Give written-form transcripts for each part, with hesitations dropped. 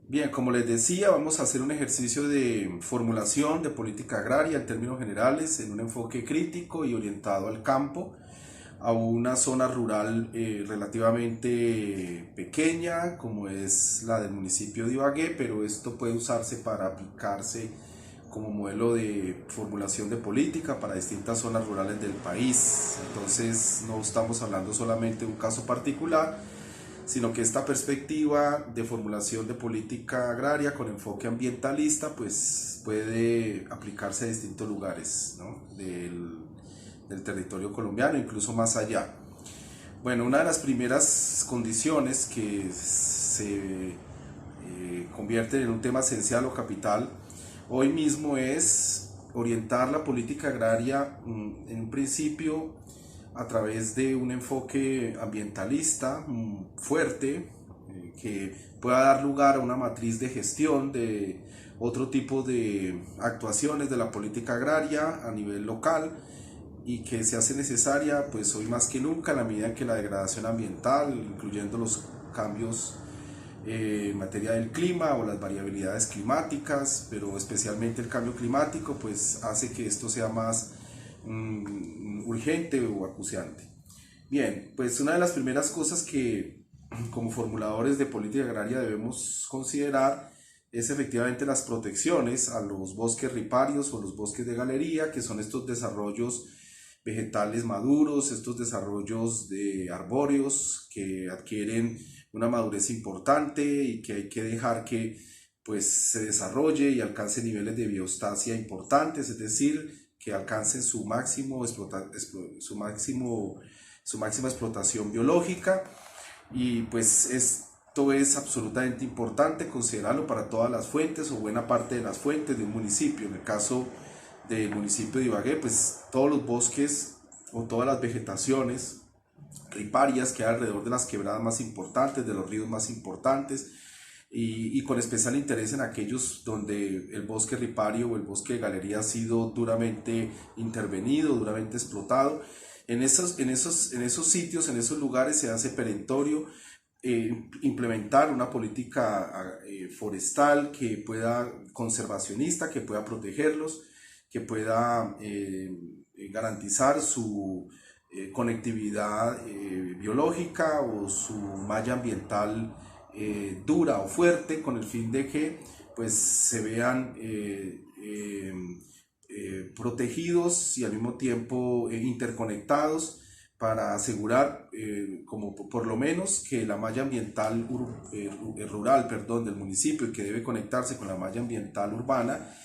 Bien, como les decía, vamos a hacer un ejercicio de formulación de política agraria en términos generales, en un enfoque crítico y orientado al campo, a una zona rural relativamente pequeña, como es la del municipio de Ibagué, pero esto puede usarse para aplicarse como modelo de formulación de política para distintas zonas rurales del país. Entonces, no estamos hablando solamente de un caso particular, sino que esta perspectiva de formulación de política agraria con enfoque ambientalista pues puede aplicarse a distintos lugares, ¿no? del territorio colombiano, incluso más allá. Bueno, una de las primeras condiciones que se convierten en un tema esencial o capital hoy mismo es orientar la política agraria en un principio a través de un enfoque ambientalista fuerte, que pueda dar lugar a una matriz de gestión de otro tipo de actuaciones de la política agraria a nivel local, y que se hace necesaria pues hoy más que nunca, en la medida en que la degradación ambiental, incluyendo los cambios en materia del clima o las variabilidades climáticas, pero especialmente el cambio climático, pues hace que esto sea más urgente o acuciante. Bien, pues una de las primeras cosas que como formuladores de política agraria debemos considerar es efectivamente las protecciones a los bosques riparios o los bosques de galería, que son estos desarrollos vegetales maduros, estos desarrollos de arbóreos que adquieren una madurez importante y que hay que dejar que pues se desarrolle y alcance niveles de biostasia importantes, es decir, que alcancen su máximo su máxima explotación biológica. Y pues esto es absolutamente importante considerarlo para todas las fuentes o buena parte de las fuentes de un municipio. En el caso del municipio de Ibagué, pues todos los bosques o todas las vegetaciones riparias que hay alrededor de las quebradas más importantes, de los ríos más importantes, y con especial interés en aquellos donde el bosque ripario o el bosque de galería ha sido duramente intervenido, duramente explotado. En esos sitios, en esos lugares se hace perentorio implementar una política forestal que pueda, conservacionista, que pueda protegerlos, que pueda garantizar su conectividad biológica o su malla ambiental dura o fuerte, con el fin de que pues se vean protegidos y al mismo tiempo interconectados, para asegurar como por lo menos que la malla ambiental rural, perdón, del municipio, y que debe conectarse con la malla ambiental urbana,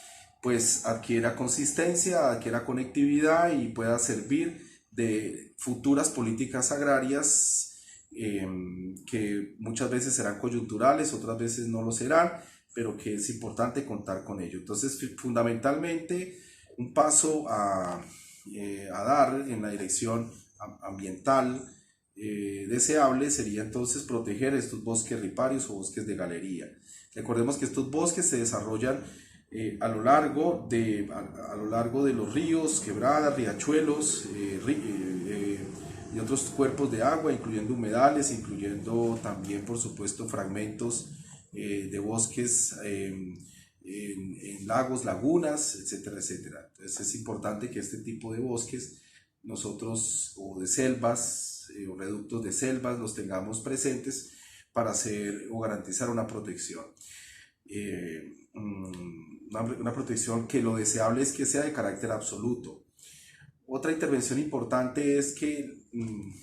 pues adquiera consistencia, adquiera conectividad y pueda servir de futuras políticas agrarias que muchas veces serán coyunturales, otras veces no lo serán, pero que es importante contar con ello. Entonces, fundamentalmente, un paso a dar en la dirección ambiental deseable sería entonces proteger estos bosques riparios o bosques de galería. Recordemos que estos bosques se desarrollan a lo largo de los ríos, quebradas, riachuelos y otros cuerpos de agua, incluyendo humedales, incluyendo también, por supuesto, fragmentos de bosques en lagos, lagunas, etcétera, etcétera. Entonces es importante que este tipo de bosques nosotros, o de selvas o reductos de selvas, los tengamos presentes para hacer o garantizar una protección. Una protección que lo deseable es que sea de carácter absoluto. Otra intervención importante es que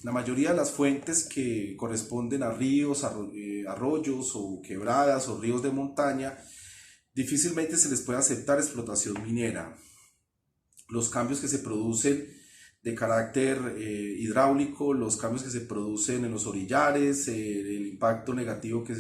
la mayoría de las fuentes que corresponden a ríos, arroyos o quebradas o ríos de montaña, difícilmente se les puede aceptar explotación minera. Los cambios que se producen de carácter hidráulico, los cambios que se producen en los orillares, el impacto negativo que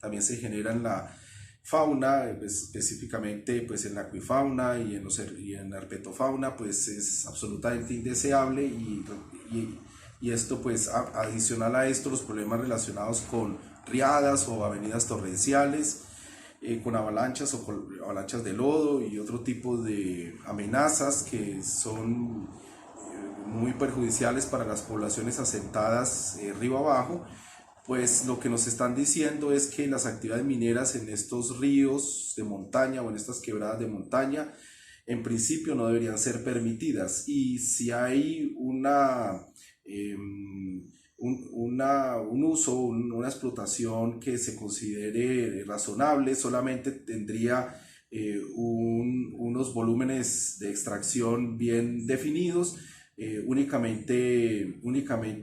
también se genera en la fauna, específicamente pues en la acuifauna y en la herpetofauna, pues es absolutamente indeseable, y esto pues adicional a esto los problemas relacionados con riadas o avenidas torrenciales, con avalanchas o con avalanchas de lodo y otro tipo de amenazas que son muy perjudiciales para las poblaciones asentadas río abajo, pues lo que nos están diciendo es que las actividades mineras en estos ríos de montaña o en estas quebradas de montaña en principio no deberían ser permitidas, y si hay un uso, una explotación que se considere razonable, solamente tendría unos volúmenes de extracción bien definidos, únicamente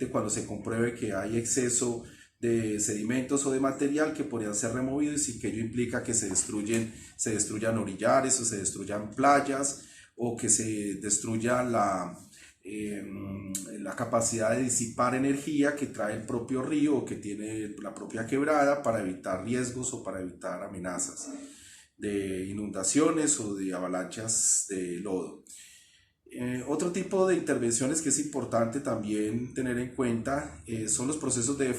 cuando se compruebe que hay exceso de sedimentos o de material que podrían ser removidos y que ello implica que se destruyan orillares o se destruyan playas, o que se destruya la capacidad de disipar energía que trae el propio río o que tiene la propia quebrada, para evitar riesgos o para evitar amenazas de inundaciones o de avalanchas de lodo. Otro tipo de intervenciones que es importante también tener en cuenta son los procesos de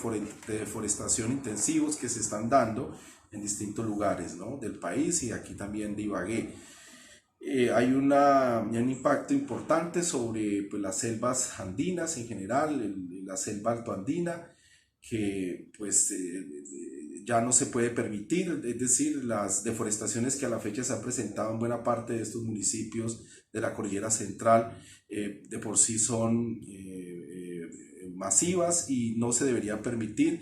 deforestación intensivos que se están dando en distintos lugares, ¿no?, del país, y aquí también de Ibagué. Hay un impacto importante sobre, pues, las selvas andinas en general, la selva altoandina, que pues ya no se puede permitir, es decir, las deforestaciones que a la fecha se han presentado en buena parte de estos municipios de la cordillera central de por sí son masivas, y no se deberían permitir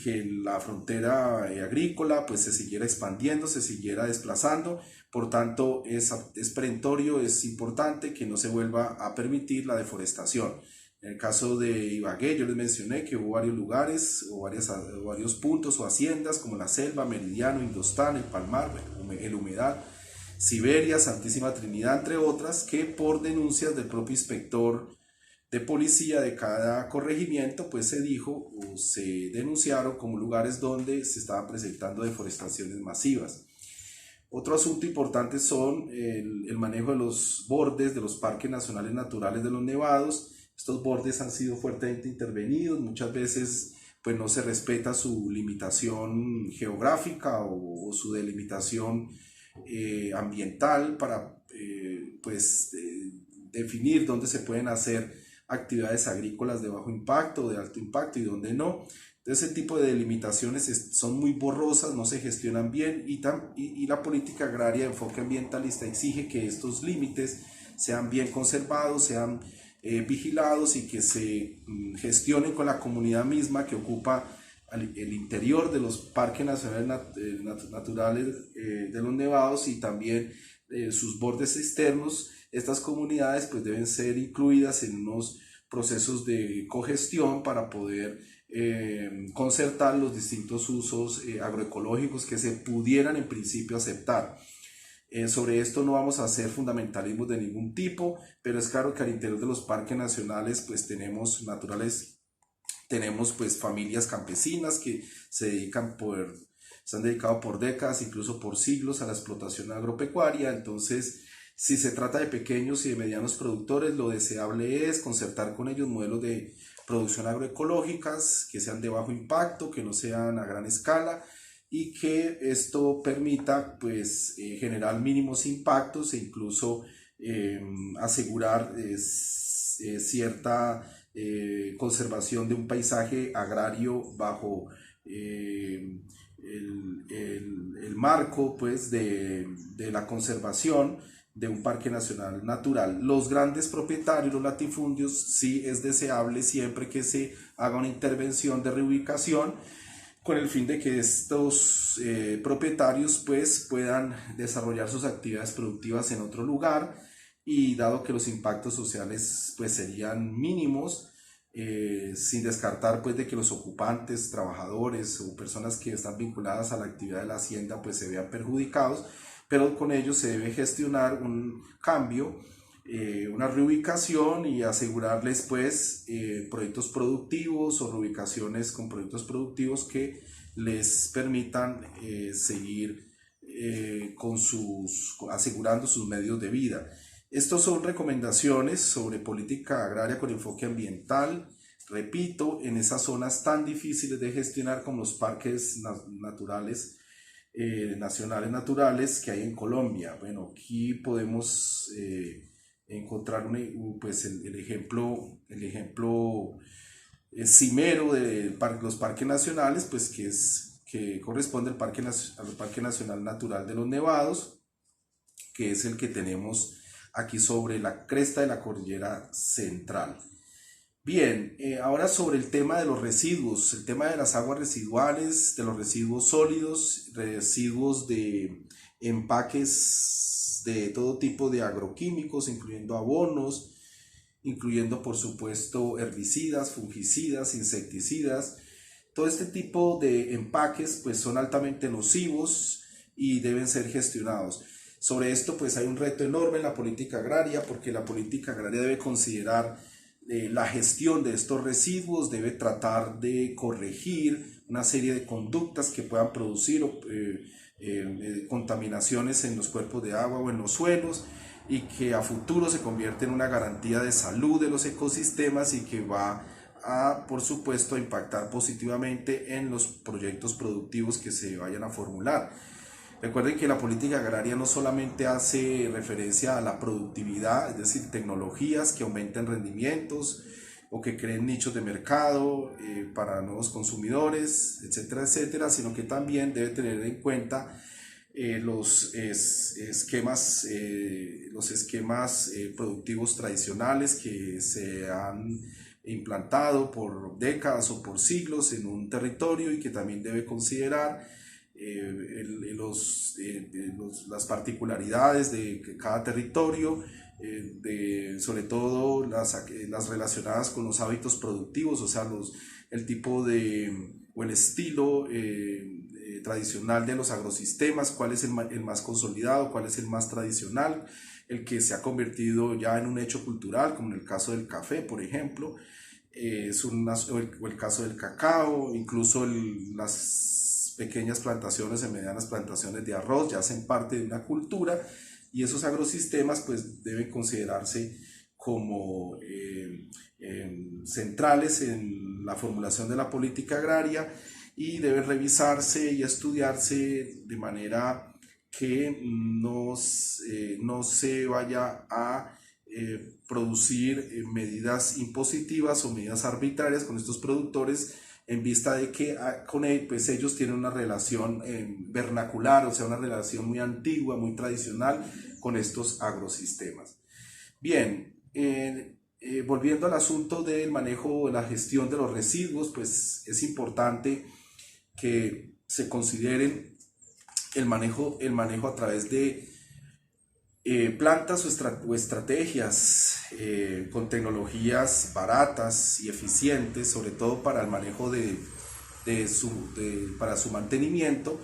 que la frontera agrícola pues se siguiera expandiendo, se siguiera desplazando. Por tanto, es perentorio, es importante que no se vuelva a permitir la deforestación. En el caso de Ibagué, yo les mencioné que hubo varios lugares o varios puntos o haciendas como La Selva, Meridiano, Indostán, El Palmar, El Humedal, Siberia, Santísima Trinidad, entre otras, que por denuncias del propio inspector de policía de cada corregimiento, pues se dijo o se denunciaron como lugares donde se estaban presentando deforestaciones masivas. Otro asunto importante son el manejo de los bordes de los parques nacionales naturales de los nevados. Estos bordes han sido fuertemente intervenidos, muchas veces pues no se respeta su limitación geográfica o su delimitación ambiental para definir dónde se pueden hacer actividades agrícolas de bajo impacto, de alto impacto, y dónde no. Entonces, ese tipo de delimitaciones son muy borrosas, no se gestionan bien, y la política agraria de enfoque ambientalista exige que estos límites sean bien conservados, sean vigilados, y que se gestionen con la comunidad misma que ocupa el interior de los parques nacionales naturales de los nevados, y también sus bordes externos. Estas comunidades pues deben ser incluidas en unos procesos de cogestión para poder concertar los distintos usos agroecológicos que se pudieran en principio aceptar. Sobre esto no vamos a hacer fundamentalismos de ningún tipo, pero es claro que al interior de los parques nacionales pues tenemos pues familias campesinas que se han dedicado por décadas, incluso por siglos, a la explotación agropecuaria. Entonces, si se trata de pequeños y de medianos productores, lo deseable es concertar con ellos modelos de producción agroecológicas que sean de bajo impacto, que no sean a gran escala, y que esto permita pues generar mínimos impactos e incluso asegurar cierta conservación de un paisaje agrario bajo el marco pues de la conservación de un parque nacional natural. Los grandes propietarios, los latifundios, sí es deseable siempre que se haga una intervención de reubicación, con el fin de que estos propietarios pues puedan desarrollar sus actividades productivas en otro lugar, y dado que los impactos sociales pues serían mínimos, sin descartar pues de que los ocupantes, trabajadores o personas que están vinculadas a la actividad de la hacienda pues se vean perjudicados, pero con ello se debe gestionar un cambio, una reubicación, y asegurarles pues proyectos productivos o reubicaciones con proyectos productivos que les permitan seguir asegurando sus medios de vida. Estos son recomendaciones sobre política agraria con enfoque ambiental, repito, en esas zonas tan difíciles de gestionar como los parques naturales, nacionales naturales que hay en Colombia. Bueno, aquí podemos encontrar pues el ejemplo cimero de los parques nacionales, pues que corresponde al Parque Nacional Natural de los Nevados, que es el que tenemos aquí sobre la cresta de la cordillera central. Bien, ahora sobre el tema de los residuos, el tema de las aguas residuales, de los residuos sólidos, residuos de empaques de todo tipo de agroquímicos, incluyendo abonos, incluyendo por supuesto herbicidas, fungicidas, insecticidas. Todo este tipo de empaques pues son altamente nocivos y deben ser gestionados. Sobre esto pues hay un reto enorme en la política agraria, porque la política agraria debe considerar la gestión de estos residuos, debe tratar de corregir una serie de conductas que puedan producir contaminaciones en los cuerpos de agua o en los suelos, y que a futuro se convierte en una garantía de salud de los ecosistemas y que va a, por supuesto, a impactar positivamente en los proyectos productivos que se vayan a formular. Recuerden que la política agraria no solamente hace referencia a la productividad, es decir, tecnologías que aumenten rendimientos o que creen nichos de mercado para nuevos consumidores, etcétera, etcétera, sino que también debe tener en cuenta los esquemas productivos tradicionales que se han implantado por décadas o por siglos en un territorio, y que también debe considerar las particularidades de cada territorio, sobre todo las relacionadas con los hábitos productivos, o sea, el tipo o el estilo tradicional de los agrosistemas, cuál es el más consolidado, cuál es el más tradicional, el que se ha convertido ya en un hecho cultural, como en el caso del café, por ejemplo, o el caso del cacao, incluso las pequeñas plantaciones y medianas plantaciones de arroz ya hacen parte de una cultura, y esos agrosistemas pues deben considerarse como centrales en la formulación de la política agraria, y deben revisarse y estudiarse de manera que no se vaya a producir medidas impositivas o medidas arbitrarias con estos productores, en vista de que pues ellos tienen una relación vernacular, o sea, una relación muy antigua, muy tradicional con estos agrosistemas. Bien, volviendo al asunto del manejo, la gestión de los residuos, pues es importante que se consideren el manejo a través de plantas o estrategias con tecnologías baratas y eficientes, sobre todo para el manejo para su mantenimiento,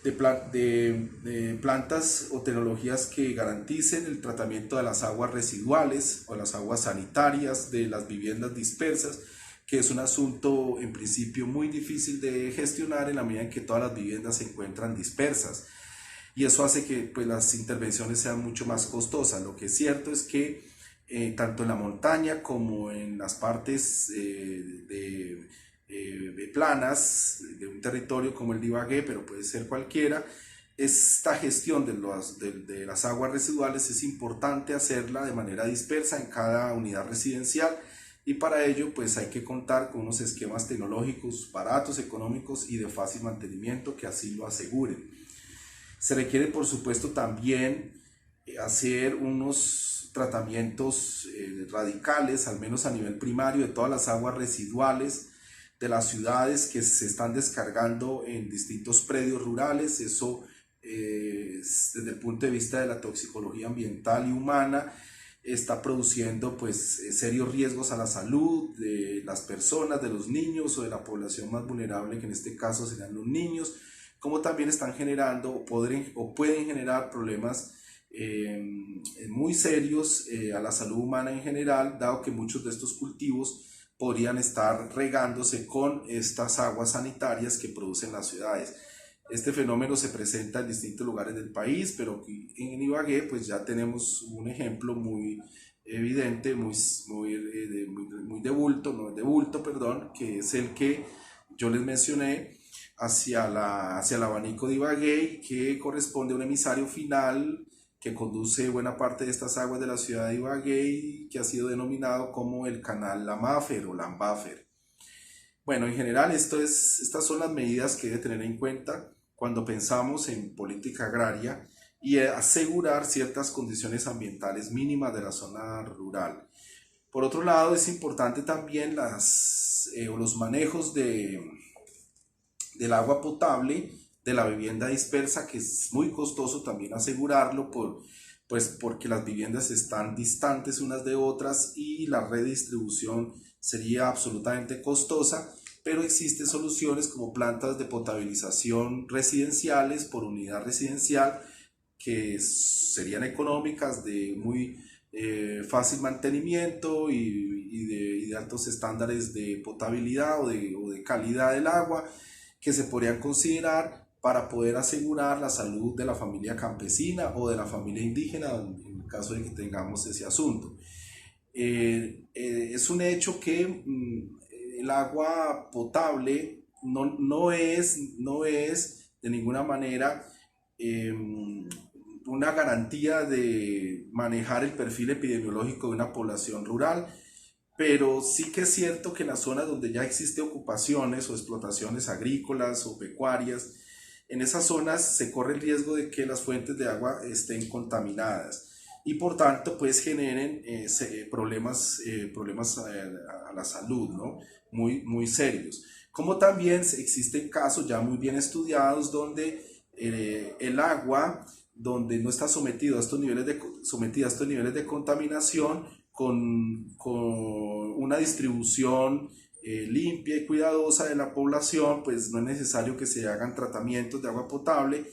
de plantas o tecnologías que garanticen el tratamiento de las aguas residuales o las aguas sanitarias de las viviendas dispersas, que es un asunto en principio muy difícil de gestionar en la medida en que todas las viviendas se encuentran dispersas, y eso hace que pues, las intervenciones sean mucho más costosas. Lo que es cierto es que tanto en la montaña como en las partes de planas de un territorio como el de Ibagué, pero puede ser cualquiera, esta gestión de las aguas residuales es importante hacerla de manera dispersa en cada unidad residencial, y para ello pues hay que contar con unos esquemas tecnológicos baratos, económicos y de fácil mantenimiento que así lo aseguren. Se requiere, por supuesto, también hacer unos tratamientos radicales, al menos a nivel primario, de todas las aguas residuales de las ciudades que se están descargando en distintos predios rurales. Eso, desde el punto de vista de la toxicología ambiental y humana, está produciendo pues serios riesgos a la salud de las personas, de los niños o de la población más vulnerable, que en este caso serían los niños, como también están generando o pueden generar problemas muy serios a la salud humana en general, dado que muchos de estos cultivos podrían estar regándose con estas aguas sanitarias que producen las ciudades. Este fenómeno se presenta en distintos lugares del país, pero en Ibagué pues ya tenemos un ejemplo muy evidente, muy de bulto, no de bulto, perdón, que es el que yo les mencioné hacia el abanico de Ibagué, que corresponde a un emisario final que conduce buena parte de estas aguas de la ciudad de Ibagué, que ha sido denominado como el canal Lamafer o Lambafer. Bueno, en general estas son las medidas que debe tener en cuenta cuando pensamos en política agraria y asegurar ciertas condiciones ambientales mínimas de la zona rural. Por otro lado, es importante también los manejos del agua potable, de la vivienda dispersa, que es muy costoso también asegurarlo pues porque las viviendas están distantes unas de otras y la redistribución sería absolutamente costosa, pero existen soluciones como plantas de potabilización residenciales por unidad residencial que serían económicas, de muy fácil mantenimiento y de altos estándares de potabilidad o de calidad del agua, que se podrían considerar para poder asegurar la salud de la familia campesina o de la familia indígena en el caso de que tengamos ese asunto. Es un hecho que el agua potable no es de ninguna manera eh, una garantía de manejar el perfil epidemiológico de una población rural, pero sí que es cierto que en las zonas donde ya existe ocupaciones o explotaciones agrícolas o pecuarias, en esas zonas se corre el riesgo de que las fuentes de agua estén contaminadas y por tanto pues generen problemas a la salud, ¿no? Muy serios. Como también existen casos ya muy bien estudiados donde el agua, donde no está sometida a estos niveles de contaminación, con una distribución limpia y cuidadosa de la población, pues no es necesario que se hagan tratamientos de agua potable,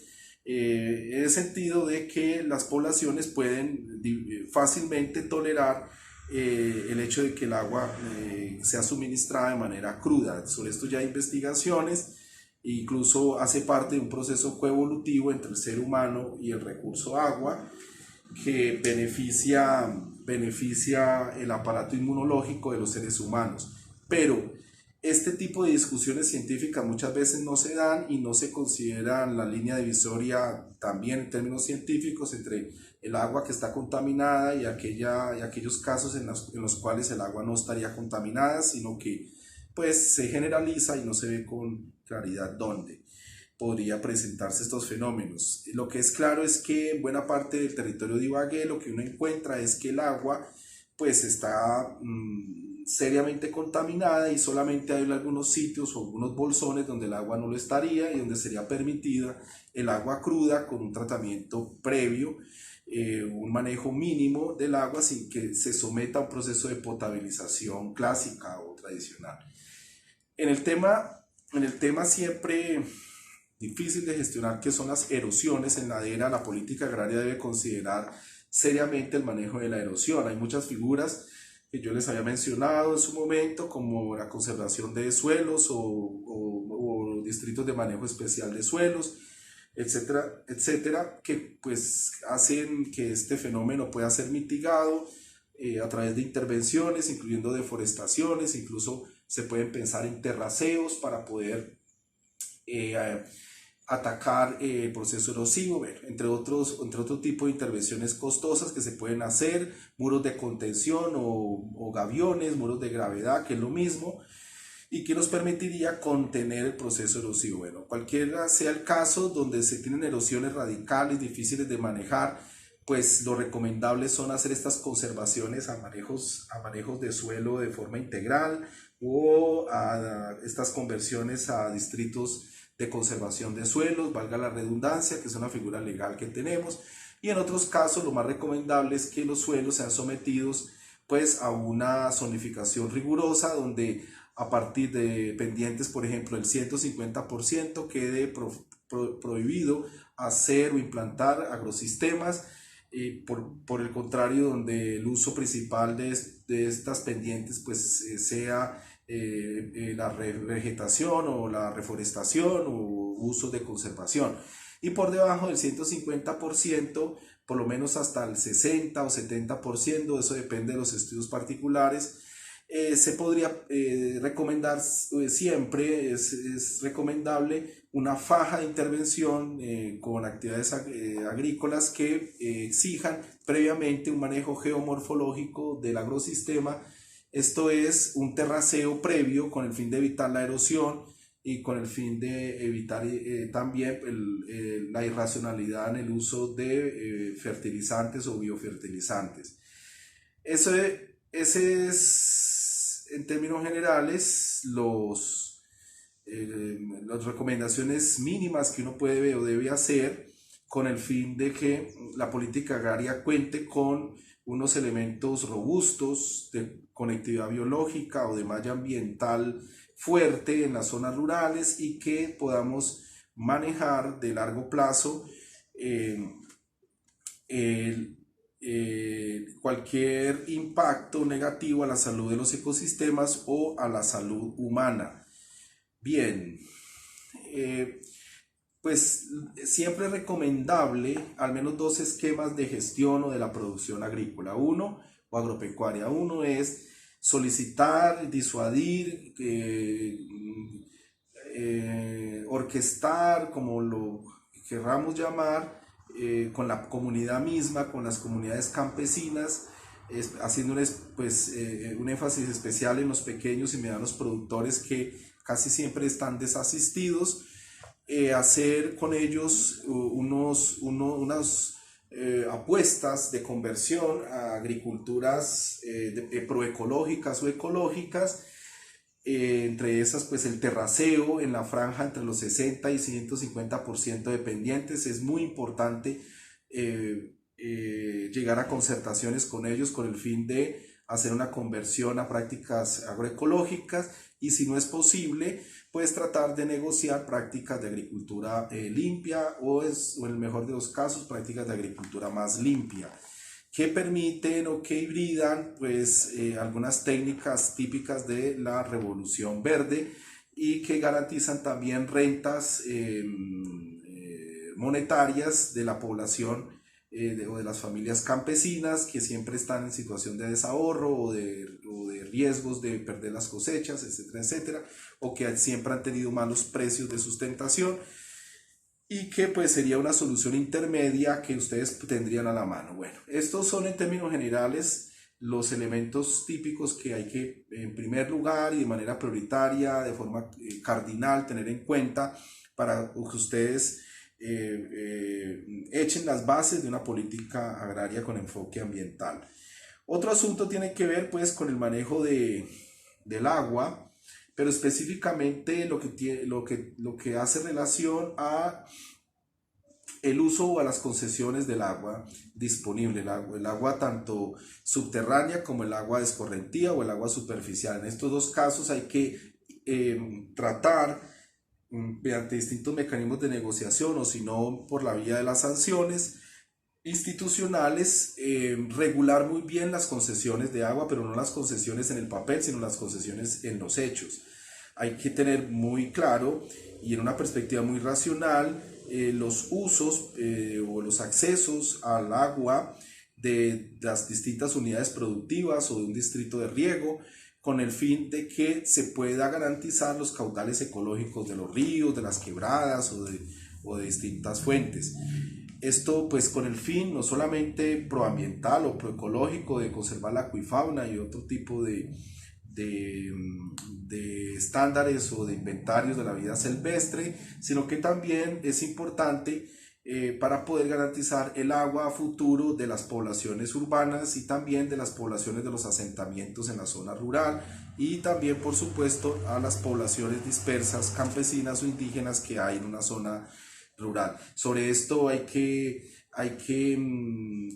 en el sentido de que las poblaciones pueden fácilmente tolerar el hecho de que el agua sea suministrada de manera cruda. Sobre esto ya hay investigaciones, incluso hace parte de un proceso coevolutivo entre el ser humano y el recurso agua que beneficia el aparato inmunológico de los seres humanos. Pero este tipo de discusiones científicas muchas veces no se dan y no se considera la línea divisoria también en términos científicos entre el agua que está contaminada y aquellos casos en los cuales el agua no estaría contaminada, sino que pues se generaliza y no se ve con claridad dónde podría presentarse estos fenómenos. Lo que es claro es que en buena parte del territorio de Ibagué lo que uno encuentra es que el agua pues está seriamente contaminada y solamente hay algunos sitios o algunos bolsones donde el agua no lo estaría y donde sería permitida el agua cruda con un tratamiento previo, un manejo mínimo del agua sin que se someta a un proceso de potabilización clásica o tradicional. En en el tema siempre difícil de gestionar que son las erosiones en ladera, la política agraria debe considerar seriamente el manejo de la erosión. Hay muchas figuras que yo les había mencionado en su momento, como la conservación de suelos o distritos de manejo especial de suelos, etcétera, etcétera, que pues hacen que este fenómeno pueda ser mitigado a través de intervenciones, incluyendo deforestaciones, incluso se pueden pensar en terraceos para poder eh, atacar el proceso erosivo, bueno, entre otro tipo de intervenciones costosas que se pueden hacer, muros de contención o gaviones, muros de gravedad, que es lo mismo, y que nos permitiría contener el proceso erosivo. Bueno, cualquiera sea el caso donde se tienen erosiones radicales, difíciles de manejar, pues lo recomendable son hacer estas conservaciones a manejos de suelo de forma integral o a estas conversiones a distritos de conservación de suelos, valga la redundancia, que es una figura legal que tenemos, y en otros casos lo más recomendable es que los suelos sean sometidos pues a una zonificación rigurosa donde a partir de pendientes, por ejemplo, el 150% quede prohibido hacer o implantar agrosistemas, por el contrario, donde el uso principal de estas pendientes pues sea la vegetación o la reforestación o usos de conservación. Y por debajo del 150%, por lo menos hasta el 60 o 70%, eso depende de los estudios particulares, se podría recomendar siempre, es recomendable una faja de intervención con actividades agrícolas que exijan previamente un manejo geomorfológico del agrosistema Esto es un terraceo previo con el fin de evitar la erosión y con el fin de evitar también la irracionalidad en el uso de fertilizantes o biofertilizantes. Ese es, en términos generales, las recomendaciones mínimas que uno puede o debe hacer con el fin de que la política agraria cuente con unos elementos robustos de conectividad biológica o de malla ambiental fuerte en las zonas rurales y que podamos manejar de largo plazo eh, cualquier impacto negativo a la salud de los ecosistemas o a la salud humana. Bien, pues siempre es recomendable al menos dos esquemas de gestión o de la producción agrícola, uno o agropecuaria. Uno es solicitar, disuadir, orquestar, como lo querramos llamar, con la comunidad misma, con las comunidades campesinas, haciendo un énfasis especial en los pequeños y medianos productores que casi siempre están desasistidos, hacer con ellos unas apuestas de conversión a agriculturas proecológicas o ecológicas, entre esas pues el terraceo en la franja entre los 60 y 150% dependientes. Es muy importante llegar a concertaciones con ellos con el fin de hacer una conversión a prácticas agroecológicas, y si no es posible, pues tratar de negociar prácticas de agricultura limpia o en el mejor de los casos prácticas de agricultura más limpia, que permiten o que hibridan pues algunas técnicas típicas de la revolución verde y que garantizan también rentas monetarias de la población o de las familias campesinas que siempre están en situación de desahorro o de riesgos de perder las cosechas, etcétera, etcétera, o que siempre han tenido malos precios de sustentación, y que pues sería una solución intermedia que ustedes tendrían a la mano. Bueno, estos son en términos generales los elementos típicos que hay que, en primer lugar y de manera prioritaria, de forma cardinal, tener en cuenta para que ustedes echen las bases de una política agraria con enfoque ambiental. Otro asunto tiene que ver pues con el manejo del agua, pero específicamente lo que hace relación a el uso o a las concesiones del agua disponible, el agua tanto subterránea como el agua de escorrentía o el agua superficial. En estos dos casos hay que tratar mediante distintos mecanismos de negociación, o si no por la vía de las sanciones institucionales, regular muy bien las concesiones de agua, pero no las concesiones en el papel, sino las concesiones en los hechos. Hay que tener muy claro y en una perspectiva muy racional los usos o los accesos al agua de las distintas unidades productivas o de un distrito de riego, con el fin de que se pueda garantizar los caudales ecológicos de los ríos, de las quebradas o de distintas fuentes. Esto pues con el fin no solamente proambiental o proecológico de conservar la acuifauna y otro tipo de estándares o de inventarios de la vida silvestre, sino que también es importante para poder garantizar el agua a futuro de las poblaciones urbanas y también de las poblaciones de los asentamientos en la zona rural, y también por supuesto a las poblaciones dispersas campesinas o indígenas que hay en una zona rural. Sobre esto hay que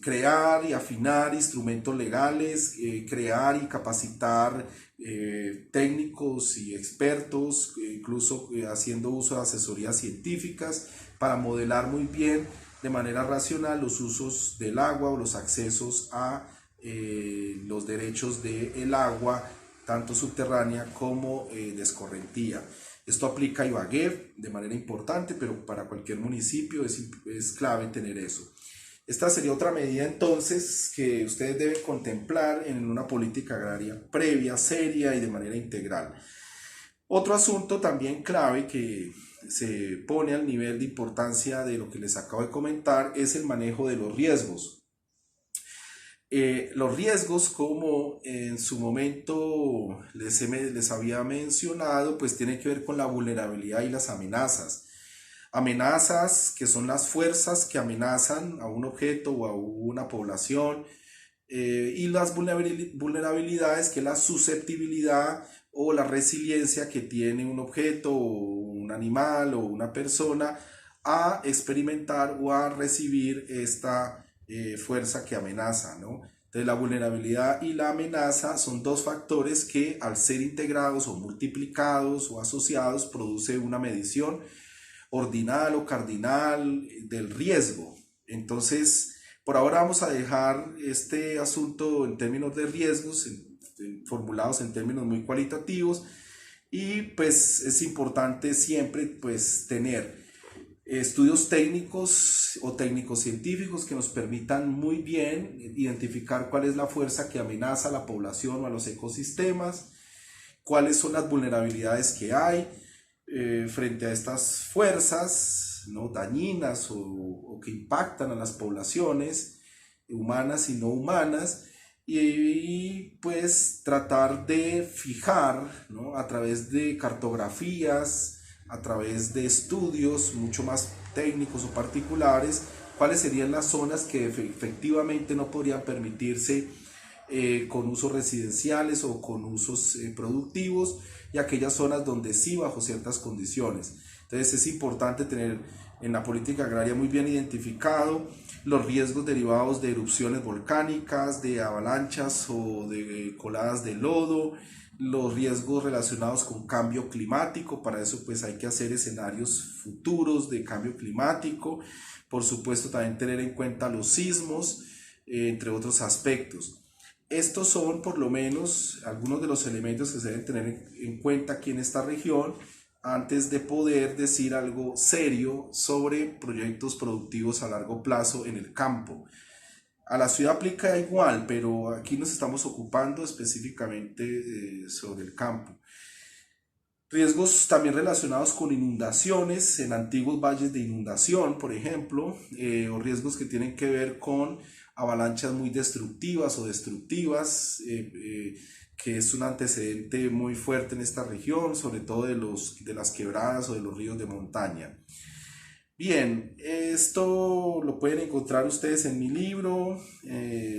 crear y afinar instrumentos legales, crear y capacitar técnicos y expertos, incluso haciendo uso de asesorías científicas para modelar muy bien de manera racional los usos del agua o los accesos a los derechos del agua, tanto subterránea como de escorrentía. Esto aplica a Ibagué de manera importante, pero para cualquier municipio es clave tener eso. Esta sería otra medida entonces que ustedes deben contemplar en una política agraria previa, seria y de manera integral. Otro asunto también clave que se pone al nivel de importancia de lo que les acabo de comentar es el manejo de los riesgos. Los riesgos, como en su momento les había mencionado, pues tienen que ver con la vulnerabilidad y las amenazas. Amenazas que son las fuerzas que amenazan a un objeto o a una población, y las vulnerabilidades, que es la susceptibilidad o la resiliencia que tiene un objeto o un animal o una persona a experimentar o a recibir esta fuerza que amenaza, ¿no? Entonces la vulnerabilidad y la amenaza son dos factores que, al ser integrados o multiplicados o asociados, produce una medición ordinal o cardinal del riesgo. Entonces, por ahora vamos a dejar este asunto en términos de riesgos, formulados en términos muy cualitativos, y pues es importante siempre pues tener estudios técnicos o técnicos científicos que nos permitan muy bien identificar cuál es la fuerza que amenaza a la población o a los ecosistemas, cuáles son las vulnerabilidades que hay frente a estas fuerzas, ¿no?, dañinas o que impactan a las poblaciones humanas y no humanas, pues tratar de fijar, ¿no?, a través de cartografías, a través de estudios mucho más técnicos o particulares, cuáles serían las zonas que efectivamente no podrían permitirse con usos residenciales o con usos productivos, y aquellas zonas donde sí, bajo ciertas condiciones. Entonces es importante tener en la política agraria muy bien identificado los riesgos derivados de erupciones volcánicas, de avalanchas o de coladas de lodo, los riesgos relacionados con cambio climático. Para eso pues hay que hacer escenarios futuros de cambio climático. Por supuesto también tener en cuenta los sismos, entre otros aspectos. Estos son por lo menos algunos de los elementos que se deben tener en cuenta aquí en esta región antes de poder decir algo serio sobre proyectos productivos a largo plazo en el campo. A la ciudad aplica igual, pero aquí nos estamos ocupando específicamente sobre el campo. Riesgos también relacionados con inundaciones en antiguos valles de inundación, por ejemplo, o riesgos que tienen que ver con avalanchas muy destructivas o destructivas, que es un antecedente muy fuerte en esta región, sobre todo de las quebradas o de los ríos de montaña. Bien, esto lo pueden encontrar ustedes en mi libro,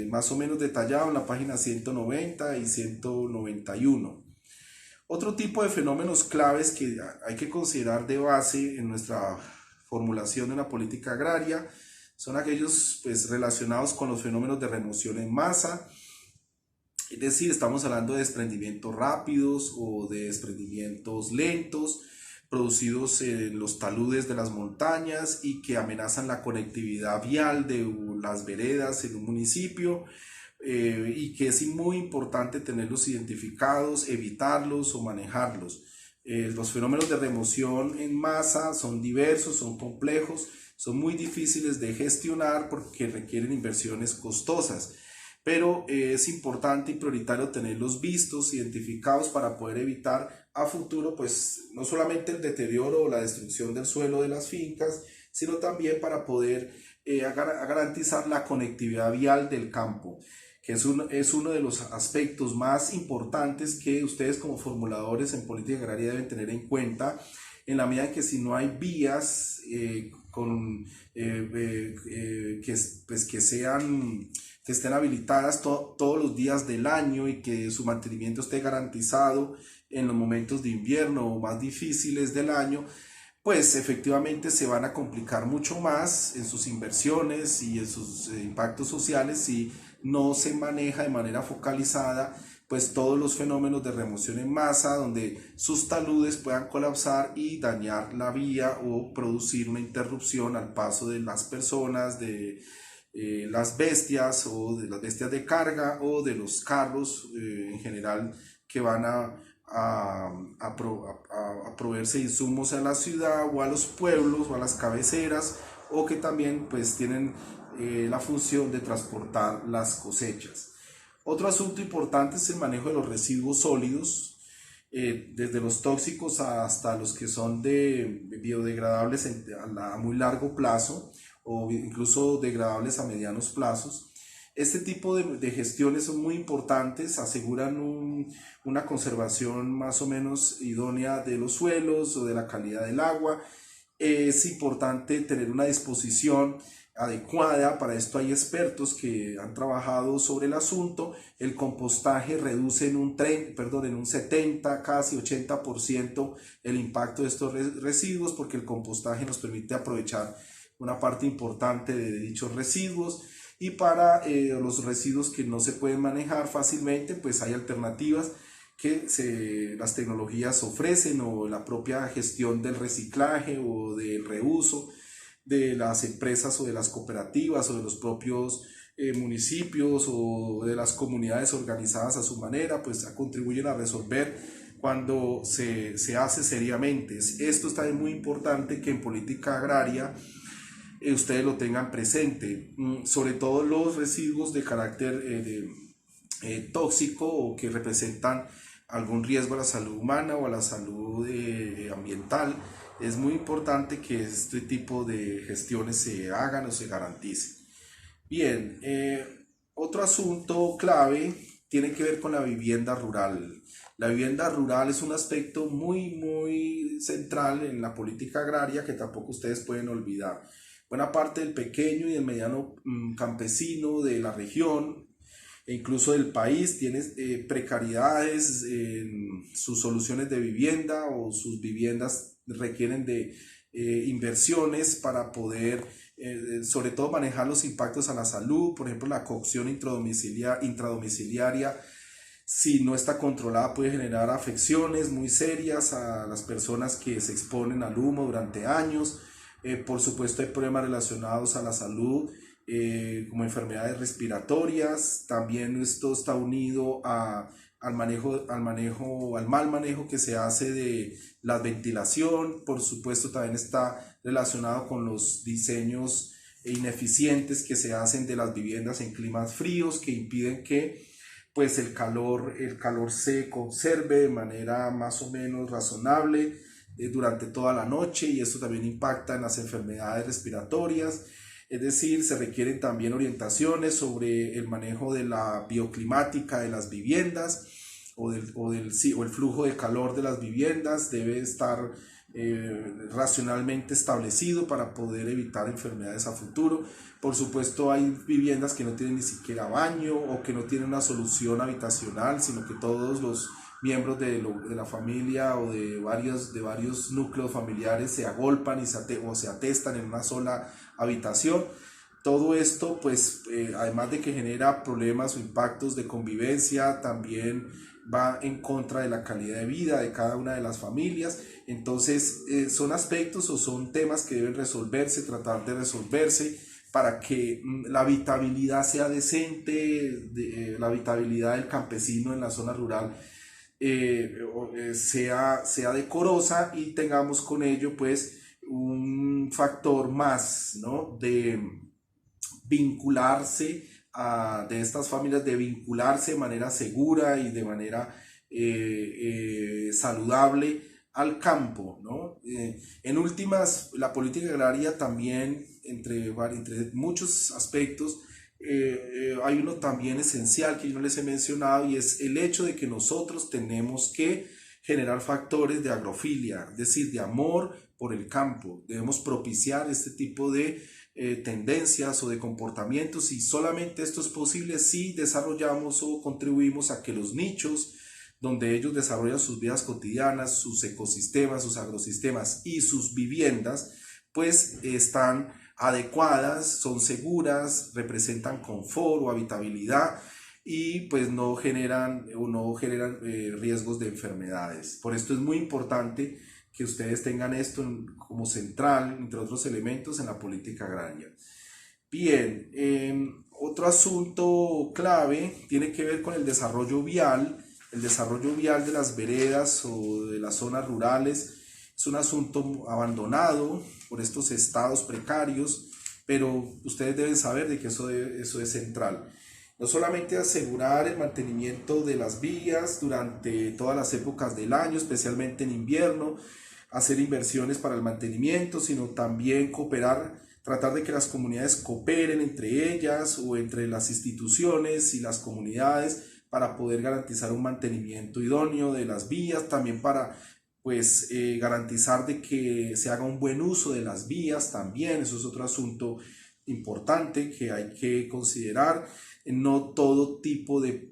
más o menos detallado en la página 190 y 191. Otro tipo de fenómenos claves que hay que considerar de base en nuestra formulación de una política agraria son aquellos pues, relacionados con los fenómenos de remoción en masa. Es decir, estamos hablando de desprendimientos rápidos o de desprendimientos lentos producidos en los taludes de las montañas y que amenazan la conectividad vial de las veredas en un municipio, y que es muy importante tenerlos identificados, evitarlos o manejarlos. Los fenómenos de remoción en masa son diversos, son complejos, son muy difíciles de gestionar porque requieren inversiones costosas, pero es importante y prioritario tenerlos vistos, identificados, para poder evitar a futuro pues no solamente el deterioro o la destrucción del suelo de las fincas, sino también para poder garantizar la conectividad vial del campo, que es uno de los aspectos más importantes que ustedes como formuladores en política agraria deben tener en cuenta, en la medida en que si no hay vías que estén habilitadas todos los días del año y que su mantenimiento esté garantizado en los momentos de invierno o más difíciles del año, pues efectivamente se van a complicar mucho más en sus inversiones y en sus impactos sociales si no se maneja de manera focalizada pues todos los fenómenos de remoción en masa, donde sus taludes puedan colapsar y dañar la vía o producir una interrupción al paso de las personas, de las bestias o de las bestias de carga o de los carros en general que van a proveerse insumos a la ciudad o a los pueblos o a las cabeceras, o que también pues tienen la función de transportar las cosechas. Otro asunto importante es el manejo de los residuos sólidos, desde los tóxicos hasta los que son biodegradables a muy largo plazo o incluso degradables a medianos plazos. Este tipo de gestiones son muy importantes, aseguran una conservación más o menos idónea de los suelos o de la calidad del agua. Es importante tener una disposición adecuada. Para esto hay expertos que han trabajado sobre el asunto. El compostaje reduce en un 70, casi 80% el impacto de estos residuos, porque el compostaje nos permite aprovechar una parte importante de dichos residuos. Y para los residuos que no se pueden manejar fácilmente, pues hay alternativas que las tecnologías ofrecen, o la propia gestión del reciclaje o del reuso de las empresas o de las cooperativas o de los propios municipios o de las comunidades organizadas a su manera, pues contribuyen a resolver cuando se hace seriamente. Esto está muy importante que en política agraria ustedes lo tengan presente, sobre todo los residuos de carácter tóxico o que representan algún riesgo a la salud humana o a la salud ambiental. Es muy importante que este tipo de gestiones se hagan o se garanticen. Bien, otro asunto clave tiene que ver con la vivienda rural. La vivienda rural es un aspecto muy central en la política agraria que tampoco ustedes pueden olvidar. Buena parte del pequeño y del mediano campesino de la región e incluso del país tiene precariedades en sus soluciones de vivienda, o sus viviendas requieren de inversiones para poder sobre todo manejar los impactos a la salud. Por ejemplo, la cocción intradomiciliaria, si no está controlada, puede generar afecciones muy serias a las personas que se exponen al humo durante años. Por supuesto, hay problemas relacionados a la salud, como enfermedades respiratorias. También esto está unido al mal manejo que se hace de la ventilación. Por supuesto, también está relacionado con los diseños ineficientes que se hacen de las viviendas en climas fríos, que impiden que pues el calor se conserve de manera más o menos razonable durante toda la noche, y esto también impacta en las enfermedades respiratorias. Es decir, se requieren también orientaciones sobre el manejo de la bioclimática de las viviendas, o el flujo de calor de las viviendas debe estar racionalmente establecido para poder evitar enfermedades a futuro. Por supuesto, hay viviendas que no tienen ni siquiera baño, o que no tienen una solución habitacional, sino que todos los miembros de la familia o de varios núcleos familiares se agolpan o se atestan en una sola habitación. Todo esto, pues, además de que genera problemas o impactos de convivencia, también va en contra de la calidad de vida de cada una de las familias. Entonces, son aspectos o son temas que deben tratar de resolverse para que la habitabilidad sea decente, la habitabilidad del campesino en la zona rural sea decorosa, y tengamos con ello pues un factor más, ¿no?, de vincularse de estas familias, de vincularse de manera segura y de manera saludable al campo, ¿no? En últimas, la política agraria también, entre muchos aspectos, hay uno también esencial que yo no les he mencionado, y es el hecho de que nosotros tenemos que generar factores de agrofilia, es decir, de amor por el campo. Debemos propiciar este tipo de tendencias o de comportamientos, y solamente esto es posible si desarrollamos o contribuimos a que los nichos donde ellos desarrollan sus vidas cotidianas, sus ecosistemas, sus agrosistemas y sus viviendas, pues están adecuadas, son seguras, representan confort o habitabilidad, y pues no generan riesgos de enfermedades. Por esto es muy importante que ustedes tengan esto como central, entre otros elementos, en la política agraria. Bien, otro asunto clave tiene que ver con el desarrollo vial. El desarrollo vial de las veredas o de las zonas rurales es un asunto abandonado por estos estados precarios, pero ustedes deben saber de que eso es central. No solamente asegurar el mantenimiento de las vías durante todas las épocas del año, especialmente en invierno, hacer inversiones para el mantenimiento, sino también tratar de que las comunidades cooperen entre ellas o entre las instituciones y las comunidades para poder garantizar un mantenimiento idóneo de las vías, también para pues garantizar de que se haga un buen uso de las vías también. Eso es otro asunto importante que hay que considerar. No todo tipo de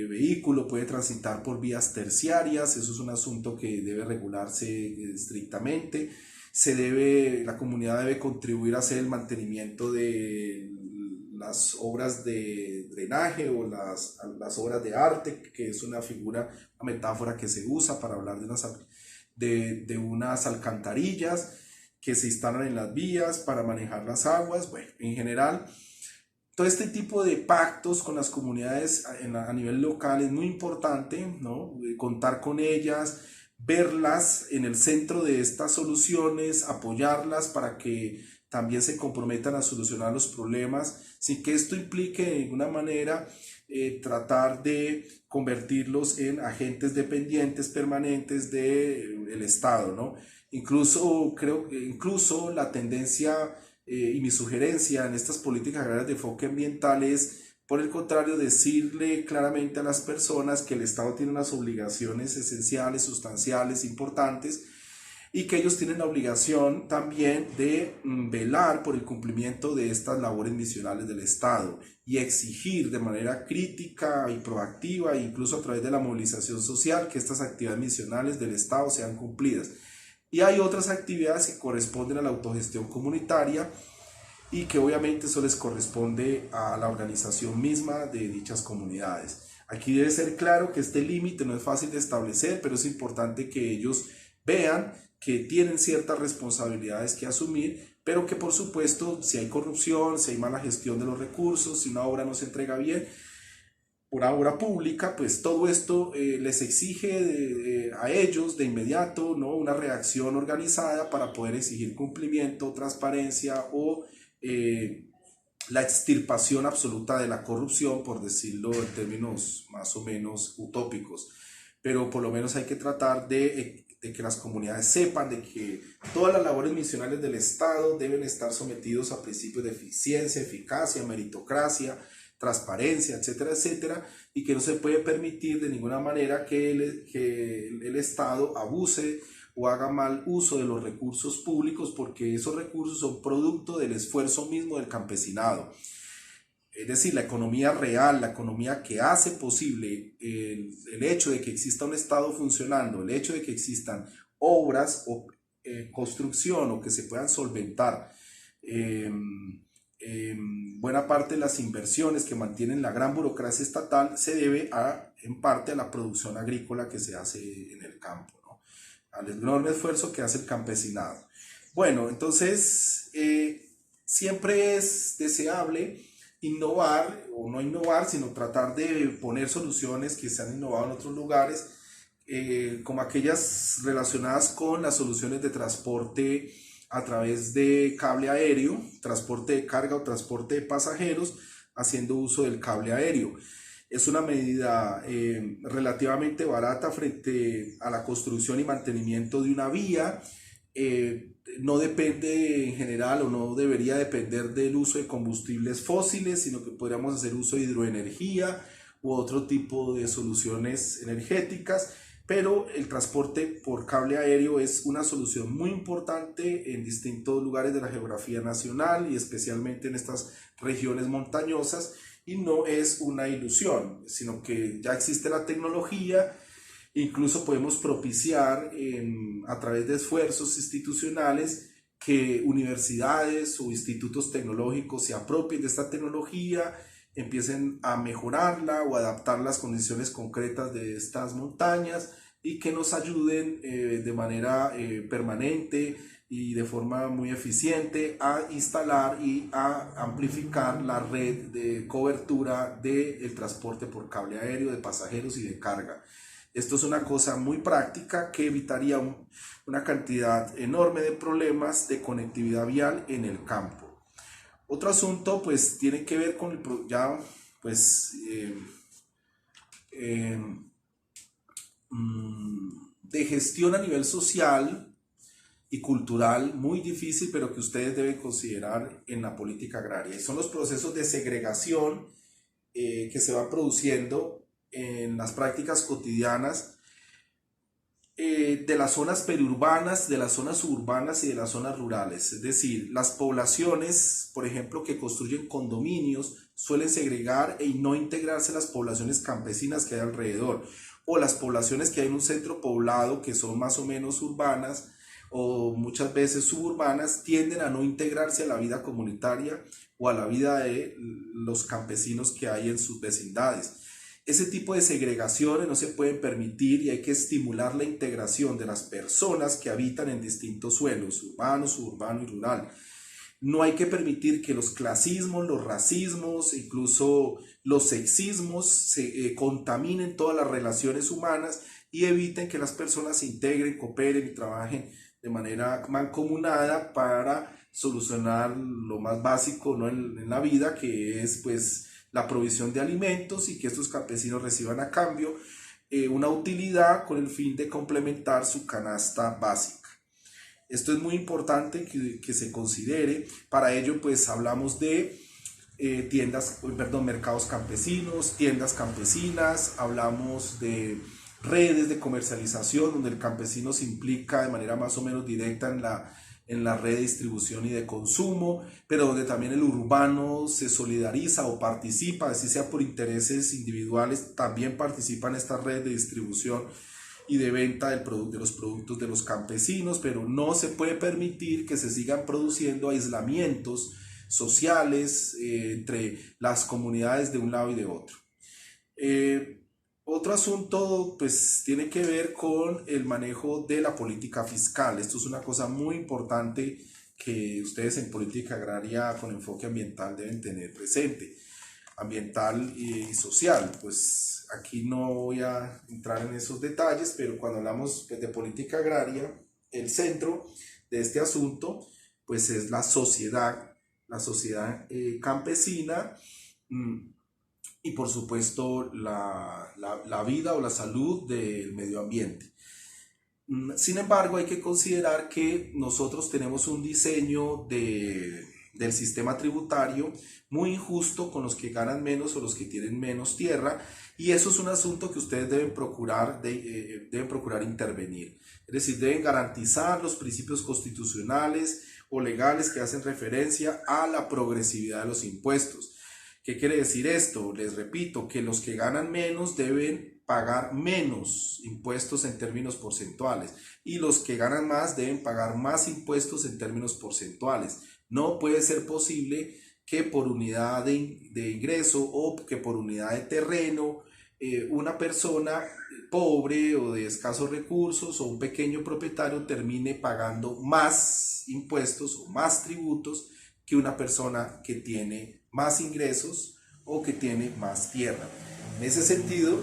vehículo puede transitar por vías terciarias, eso es un asunto que debe regularse estrictamente. La comunidad debe contribuir a hacer el mantenimiento de las obras de drenaje o las obras de arte, que es una figura, una metáfora que se usa para hablar de unas alcantarillas que se instalan en las vías para manejar las aguas. Bueno, en general, todo este tipo de pactos con las comunidades a nivel local es muy importante, ¿no? Contar con ellas, verlas en el centro de estas soluciones, apoyarlas para que también se comprometan a solucionar los problemas, sin que esto implique de ninguna manera tratar de convertirlos en agentes dependientes permanentes del Estado, ¿no? Incluso la tendencia y mi sugerencia en estas políticas agrarias de enfoque ambiental es, por el contrario, decirle claramente a las personas que el Estado tiene unas obligaciones esenciales, sustanciales, importantes, y que ellos tienen la obligación también de velar por el cumplimiento de estas labores misionales del Estado y exigir de manera crítica y proactiva, incluso a través de la movilización social, que estas actividades misionales del Estado sean cumplidas. Y hay otras actividades que corresponden a la autogestión comunitaria y que obviamente eso les corresponde a la organización misma de dichas comunidades. Aquí debe ser claro que este límite no es fácil de establecer, pero es importante que ellos vean que tienen ciertas responsabilidades que asumir, pero que por supuesto si hay corrupción, si hay mala gestión de los recursos, si una obra no se entrega bien, una obra pública, pues todo esto les exige a ellos de inmediato, ¿no? Una reacción organizada para poder exigir cumplimiento, transparencia o la extirpación absoluta de la corrupción, por decirlo en términos más o menos utópicos. Pero por lo menos hay que tratar de que las comunidades sepan de que todas las labores misionales del Estado deben estar sometidos a principios de eficiencia, eficacia, meritocracia, transparencia, etcétera, etcétera, y que no se puede permitir de ninguna manera que el Estado abuse o haga mal uso de los recursos públicos, porque esos recursos son producto del esfuerzo mismo del campesinado. Es decir, la economía real, la economía que hace posible el hecho de que exista un Estado funcionando, el hecho de que existan obras o construcción o que se puedan solventar buena parte de las inversiones que mantienen la gran burocracia estatal, se debe en parte a la producción agrícola que se hace en el campo, ¿no? Al enorme esfuerzo que hace el campesinado. Bueno, entonces siempre es deseable innovar, o no innovar, sino tratar de poner soluciones que se han innovado en otros lugares, como aquellas relacionadas con las soluciones de transporte a través de cable aéreo, transporte de carga o transporte de pasajeros, haciendo uso del cable aéreo. Es una medida relativamente barata frente a la construcción y mantenimiento de una vía. No depende en general o no debería depender del uso de combustibles fósiles, sino que podríamos hacer uso de hidroenergía u otro tipo de soluciones energéticas, pero el transporte por cable aéreo es una solución muy importante en distintos lugares de la geografía nacional y especialmente en estas regiones montañosas, y no es una ilusión, sino que ya existe la tecnología. Incluso podemos propiciar a través de esfuerzos institucionales que universidades o institutos tecnológicos se apropien de esta tecnología, empiecen a mejorarla o adaptar las condiciones concretas de estas montañas y que nos ayuden de manera permanente y de forma muy eficiente a instalar y a amplificar la red de cobertura del transporte por cable aéreo de pasajeros y de carga. Esto es una cosa muy práctica que evitaría una cantidad enorme de problemas de conectividad vial en el campo. Otro asunto pues tiene que ver con de gestión a nivel social y cultural muy difícil, pero que ustedes deben considerar en la política agraria. Y son los procesos de segregación que se van produciendo en las prácticas cotidianas de las zonas periurbanas, de las zonas suburbanas y de las zonas rurales. Es decir, las poblaciones, por ejemplo, que construyen condominios, suelen segregar y no integrarse las poblaciones campesinas que hay alrededor, o las poblaciones que hay en un centro poblado que son más o menos urbanas o muchas veces suburbanas, tienden a no integrarse a la vida comunitaria o a la vida de los campesinos que hay en sus vecindades. Ese tipo de segregaciones no se pueden permitir y hay que estimular la integración de las personas que habitan en distintos suelos, urbano, suburbano y rural. No hay que permitir que los clasismos, los racismos, incluso los sexismos contaminen todas las relaciones humanas y eviten que las personas se integren, cooperen y trabajen de manera mancomunada para solucionar lo más básico, ¿no?, en la vida, que es pues la provisión de alimentos y que estos campesinos reciban a cambio una utilidad con el fin de complementar su canasta básica. Esto es muy importante que se considere. Para ello pues hablamos de mercados campesinos, tiendas campesinas, hablamos de redes de comercialización donde el campesino se implica de manera más o menos directa en la red de distribución y de consumo, pero donde también el urbano se solidariza o participa, así sea por intereses individuales, también participa en esta red de distribución y de venta de los productos de los campesinos, pero no se puede permitir que se sigan produciendo aislamientos sociales entre las comunidades de un lado y de otro. Otro asunto pues tiene que ver con el manejo de la política fiscal. Esto es una cosa muy importante que ustedes en política agraria con enfoque ambiental deben tener presente, ambiental y social. Pues aquí no voy a entrar en esos detalles, pero cuando hablamos pues, de política agraria, el centro de este asunto pues es la sociedad campesina, y por supuesto la vida o la salud del medio ambiente. Sin embargo, hay que considerar que nosotros tenemos un diseño del sistema tributario muy injusto con los que ganan menos o los que tienen menos tierra, y eso es un asunto que ustedes deben procurar intervenir. Es decir, deben garantizar los principios constitucionales o legales que hacen referencia a la progresividad de los impuestos. ¿Qué quiere decir esto? Les repito, que los que ganan menos deben pagar menos impuestos en términos porcentuales y los que ganan más deben pagar más impuestos en términos porcentuales. No puede ser posible que por unidad de ingreso o que por unidad de terreno una persona pobre o de escasos recursos o un pequeño propietario termine pagando más impuestos o más tributos que una persona que tiene más ingresos o que tiene más tierra. En ese sentido,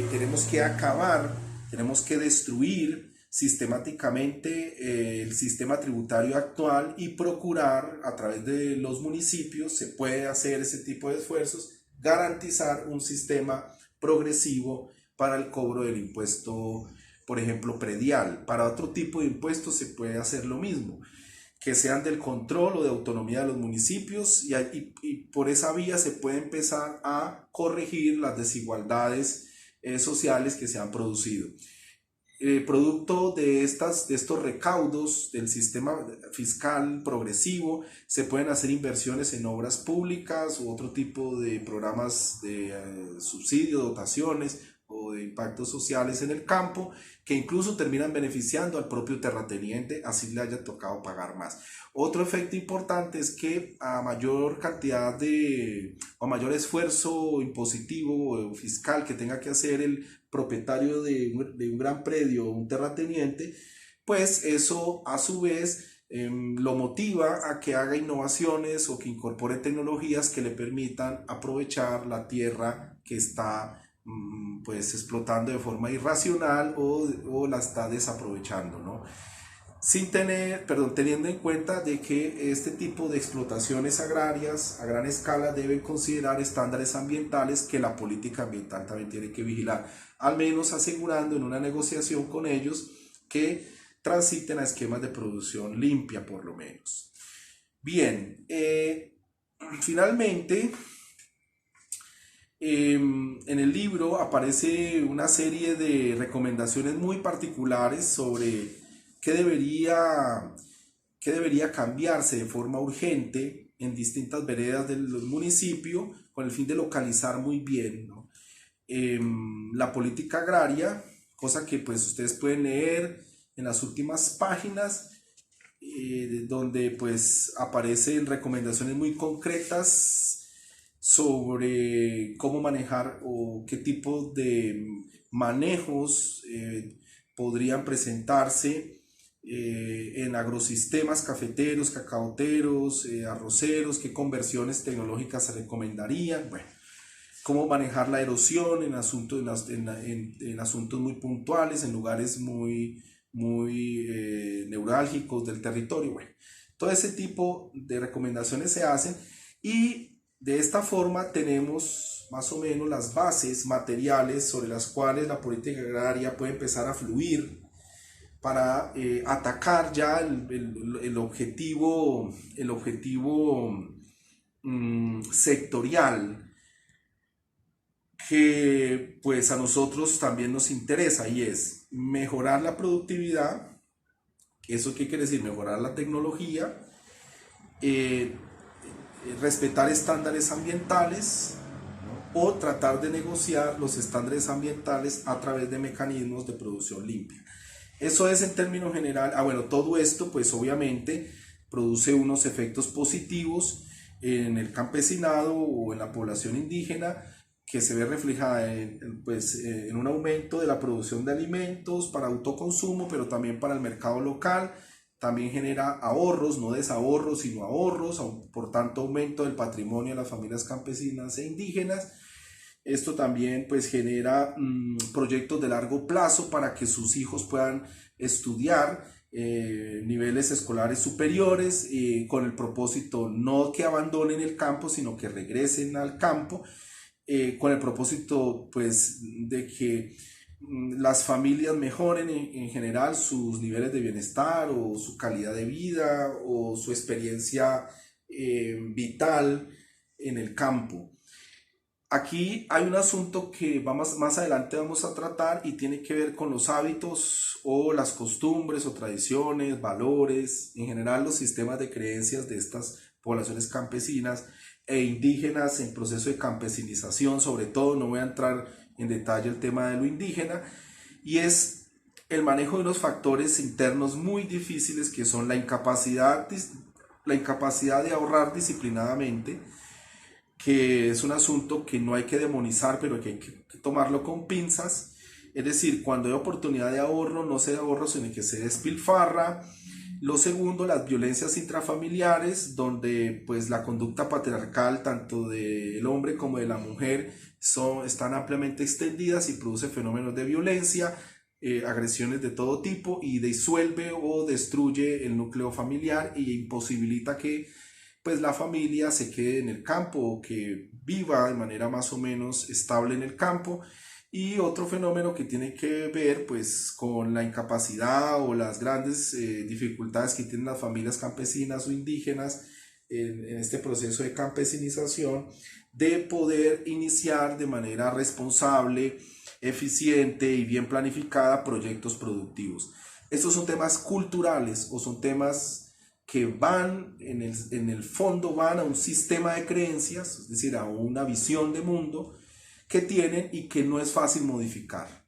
tenemos que destruir sistemáticamente el sistema tributario actual y procurar a través de los municipios, se puede hacer ese tipo de esfuerzos, garantizar un sistema progresivo para el cobro del impuesto, por ejemplo, predial. Para otro tipo de impuestos se puede hacer lo mismo, que sean del control o de autonomía de los municipios y por esa vía se puede empezar a corregir las desigualdades sociales que se han producido. Producto de estos recaudos del sistema fiscal progresivo se pueden hacer inversiones en obras públicas u otro tipo de programas de subsidio, dotaciones o de impactos sociales en el campo, que incluso terminan beneficiando al propio terrateniente, así le haya tocado pagar más. Otro efecto importante es que a mayor cantidad o mayor esfuerzo impositivo o fiscal que tenga que hacer el propietario de un gran predio o un terrateniente, pues eso a su vez lo motiva a que haga innovaciones o que incorpore tecnologías que le permitan aprovechar la tierra que está pues explotando de forma irracional o la está desaprovechando, ¿no? Teniendo en cuenta de que este tipo de explotaciones agrarias a gran escala deben considerar estándares ambientales que la política ambiental también tiene que vigilar, al menos asegurando en una negociación con ellos que transiten a esquemas de producción limpia por lo menos. Bien, finalmente, en el libro aparece una serie de recomendaciones muy particulares sobre qué debería cambiarse de forma urgente en distintas veredas del municipio con el fin de localizar muy bien, ¿no? La política agraria, cosa que pues ustedes pueden leer en las últimas páginas, donde pues aparecen recomendaciones muy concretas sobre cómo manejar o qué tipo de manejos podrían presentarse en agrosistemas cafeteros, cacaoteros, arroceros, qué conversiones tecnológicas se recomendarían, bueno, cómo manejar la erosión en asuntos muy puntuales, en lugares muy neurálgicos del territorio. Bueno, todo ese tipo de recomendaciones se hacen y de esta forma tenemos más o menos las bases materiales sobre las cuales la política agraria puede empezar a fluir para atacar ya el objetivo sectorial que pues a nosotros también nos interesa, y es mejorar la productividad. ¿Eso qué quiere decir? Mejorar la tecnología, eh, respetar estándares ambientales, ¿no? O tratar de negociar los estándares ambientales a través de mecanismos de producción limpia. Eso es en términos general. Bueno, todo esto pues obviamente produce unos efectos positivos en el campesinado o en la población indígena, que se ve reflejada en un aumento de la producción de alimentos para autoconsumo, pero también para el mercado local. También genera ahorros, no desahorros, sino ahorros, por tanto aumento del patrimonio de las familias campesinas e indígenas. Esto también pues genera proyectos de largo plazo para que sus hijos puedan estudiar niveles escolares superiores, con el propósito no que abandonen el campo, sino que regresen al campo, con el propósito pues de que las familias mejoren en general sus niveles de bienestar o su calidad de vida o su experiencia vital en el campo. Aquí hay un asunto que más adelante vamos a tratar y tiene que ver con los hábitos o las costumbres o tradiciones, valores, en general los sistemas de creencias de estas poblaciones campesinas e indígenas en proceso de campesinización. Sobre todo, no voy a entrar en detalle el tema de lo indígena, y es el manejo de unos factores internos muy difíciles que son la incapacidad de ahorrar disciplinadamente, que es un asunto que no hay que demonizar, pero que hay que tomarlo con pinzas. Es decir, cuando hay oportunidad de ahorro, no se ahorra, sino que se despilfarra. Lo segundo, las violencias intrafamiliares, donde pues la conducta patriarcal tanto del hombre como de la mujer están ampliamente extendidas y produce fenómenos de violencia, agresiones de todo tipo, y disuelve o destruye el núcleo familiar y imposibilita que pues la familia se quede en el campo o que viva de manera más o menos estable en el campo. Y otro fenómeno que tiene que ver pues con la incapacidad o las grandes dificultades que tienen las familias campesinas o indígenas en este proceso de campesinización, de poder iniciar de manera responsable, eficiente y bien planificada proyectos productivos. Estos son temas culturales o son temas que van en el fondo van a un sistema de creencias, es decir, a una visión de mundo que tienen y que no es fácil modificar,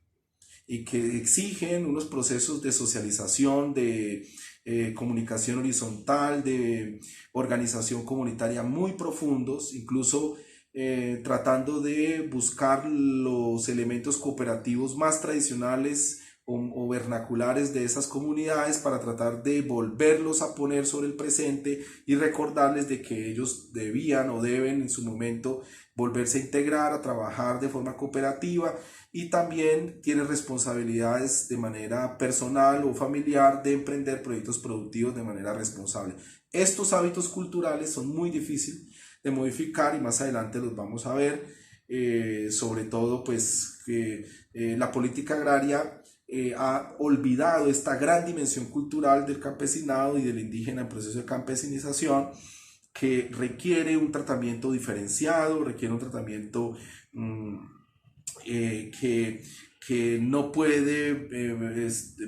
y que exigen unos procesos de socialización, de comunicación horizontal, de organización comunitaria muy profundos, incluso tratando de buscar los elementos cooperativos más tradicionales o vernaculares de esas comunidades para tratar de volverlos a poner sobre el presente y recordarles de que ellos debían o deben en su momento volverse a integrar, a trabajar de forma cooperativa, y también tiene responsabilidades de manera personal o familiar de emprender proyectos productivos de manera responsable. Estos hábitos culturales son muy difíciles de modificar y más adelante los vamos a ver, sobre todo pues que la política agraria ha olvidado esta gran dimensión cultural del campesinado y del indígena en proceso de campesinización, que requiere un tratamiento diferenciado, requiere un tratamiento mmm, eh, que, que no puede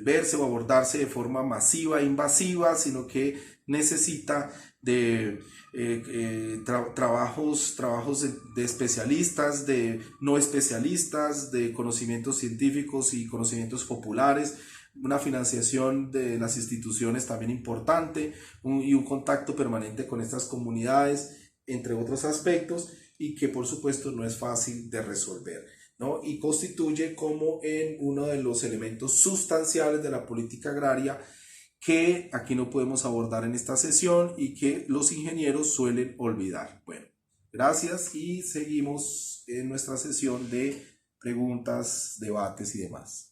verse o abordarse de forma masiva e invasiva, sino que necesita de trabajos de especialistas, de no especialistas, de conocimientos científicos y conocimientos populares, una financiación de las instituciones también importante, y un contacto permanente con estas comunidades, entre otros aspectos, y que por supuesto no es fácil de resolver, ¿no? Y constituye como en uno de los elementos sustanciales de la política agraria que aquí no podemos abordar en esta sesión y que los ingenieros suelen olvidar. Bueno, gracias y seguimos en nuestra sesión de preguntas, debates y demás.